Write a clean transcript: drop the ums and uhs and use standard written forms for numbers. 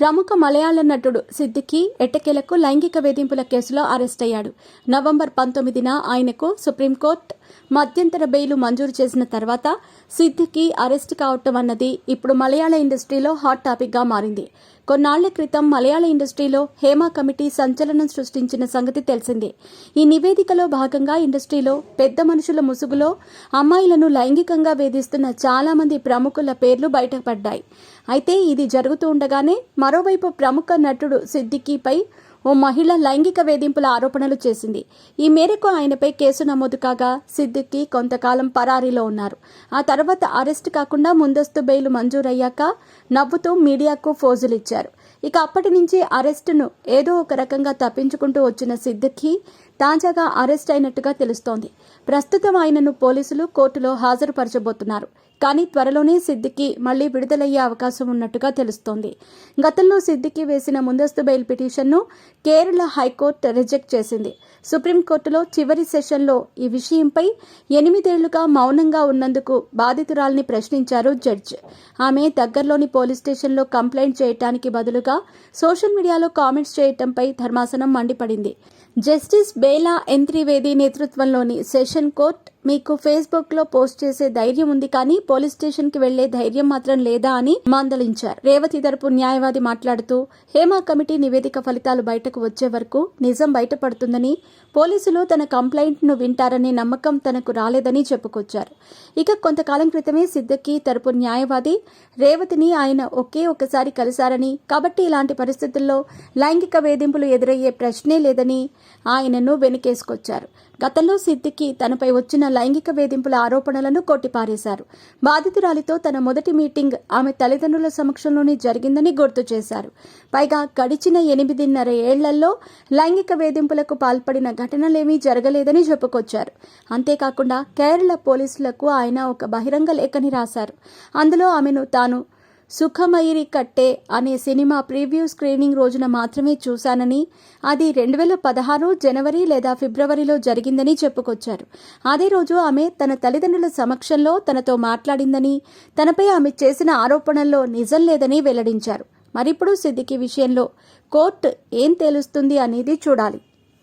ప్రముఖ మలయాళ నటుడు సిద్దికీ ఎట్టకేలకు లైంగిక వేధింపుల కేసులో అరెస్ట్ అయ్యాడు. నవంబర్ 19న ఆయనకు సుప్రీంకోర్టు మధ్యంతర బెయిల్ మంజూరు చేసిన తర్వాత సిద్దికీ అరెస్ట్ కావటం అన్నది ఇప్పుడు మలయాళ ఇండస్ట్రీలో హాట్ టాపిక్గా మారింది. కొన్నాళ్ల క్రితం మలయాళ ఇండస్ట్రీలో హేమ కమిటీ సంచలనం సృష్టించిన సంగతి తెలిసిందే. ఈ నివేదికలో భాగంగా ఇండస్ట్రీలో పెద్ద మనుషుల ముసుగులో అమ్మాయిలను లైంగికంగా వేధిస్తున్న చాలా మంది ప్రముఖుల పేర్లు బయటపడ్డాయి. అయితే ఇది జరుగుతూ ఉండగానే మరోవైపు ప్రముఖ నటుడు సిద్దికీపై ఓ మహిళ లైంగిక వేధింపుల ఆరోపణలు చేసింది. ఈ మేరకు ఆయనపై కేసు నమోదు కాగా సిద్దికీ కొంతకాలం పరారీలో ఉన్నారు. ఆ తర్వాత అరెస్ట్ కాకుండా ముందస్తు బెయిల్ మంజూరయ్యాక నవ్వుతూ మీడియాకు ఫోజులిచ్చారు. ఇక అప్పటి నుంచి అరెస్టును ఏదో ఒక రకంగా తప్పించుకుంటూ వచ్చిన సిద్దికీ తాజాగా అరెస్ట్ అయినట్టుగా తెలుస్తోంది. ప్రస్తుతం ఆయనను పోలీసులు కోర్టులో హాజరుపరచబోతున్నారు. కానీ త్వరలోనే సిద్దికీ మళ్లీ విడుదలయ్యే అవకాశం ఉన్నట్టుగా తెలుస్తోంది. గతంలో సిద్దికీ వేసిన ముందస్తు బెయిల్ పిటిషన్ను కేరళ హైకోర్టు రిజెక్ట్ చేసింది. సుప్రీంకోర్టులో చివరి సెషన్లో ఈ విషయంపై 8 ఏళ్లుగా మౌనంగా ఉన్నందుకు బాధితురాల్ని ప్రశ్నించారు జడ్జి. ఆమె దగ్గరలోని పోలీస్ స్టేషన్లో కంప్లైంట్ చేయటానికి బదులుగా సోషల్ మీడియాలో కామెంట్స్ చేయటంపై ధర్మాసనం మండిపడింది. జస్టిస్ బేలా ఎన్ త్రివేది నేతృత్వంలోని సెషన్ కోర్టు మీకు ఫేస్బుక్లో పోస్ట్ చేసే ధైర్యం ఉంది కానీ పోలీస్ స్టేషన్కి వెళ్లే ధైర్యం మాత్రం లేదా అని మందలించారు. రేవతి తరపు న్యాయవాది మాట్లాడుతూ హేమ కమిటీ నివేదిక ఫలితాలు బయటకు వచ్చే వరకు నిజం బయటపడుతుందని, పోలీసులు తన కంప్లైంట్ను వింటారనే నమ్మకం తనకు రాలేదని చెప్పుకొచ్చారు. ఇక కొంతకాలం క్రితమే సిద్దికీ తరపు న్యాయవాది రేవతిని ఆయన ఒకసారి కలిశారని, కాబట్టి ఇలాంటి పరిస్థితుల్లో లైంగిక వేధింపులు ఎదురయ్యే ప్రశ్నే లేదని ఆయనను వెనుకేసుకొచ్చారు. గతంలో సిద్దికీ తనపై వచ్చిన లైంగిక వేధింపుల ఆరోపణలను కొట్టిపారేశారు. బాధితురాలితో తన మొదటి మీటింగ్ ఆమె తల్లిదండ్రుల సమక్షంలోనే జరిగిందని గుర్తు చేశారు. పైగా గడిచిన 8.5 ఏళ్లలో లైంగిక వేధింపులకు పాల్పడిన ఘటనలేమీ జరగలేదని చెప్పుకొచ్చారు. అంతేకాకుండా కేరళ పోలీసులకు ఆయన ఒక బహిరంగ లేఖని రాశారు. అందులో ఆమెను తాను సుఖమయిరి కట్టే అనే సినిమా ప్రీవ్యూ స్క్రీనింగ్ రోజున మాత్రమే చూశానని, అది 2016 జనవరి లేదా ఫిబ్రవరిలో జరిగిందని చెప్పుకొచ్చారు. అదే రోజు ఆమె తన తల్లిదండ్రుల సమక్షంలో తనతో మాట్లాడిందని, తనపై ఆమె చేసిన ఆరోపణల్లో నిజం లేదని వెల్లడించారు. మరిప్పుడు సిద్దికీ విషయంలో కోర్టు ఏం తేలుస్తుంది అనేది చూడాలి.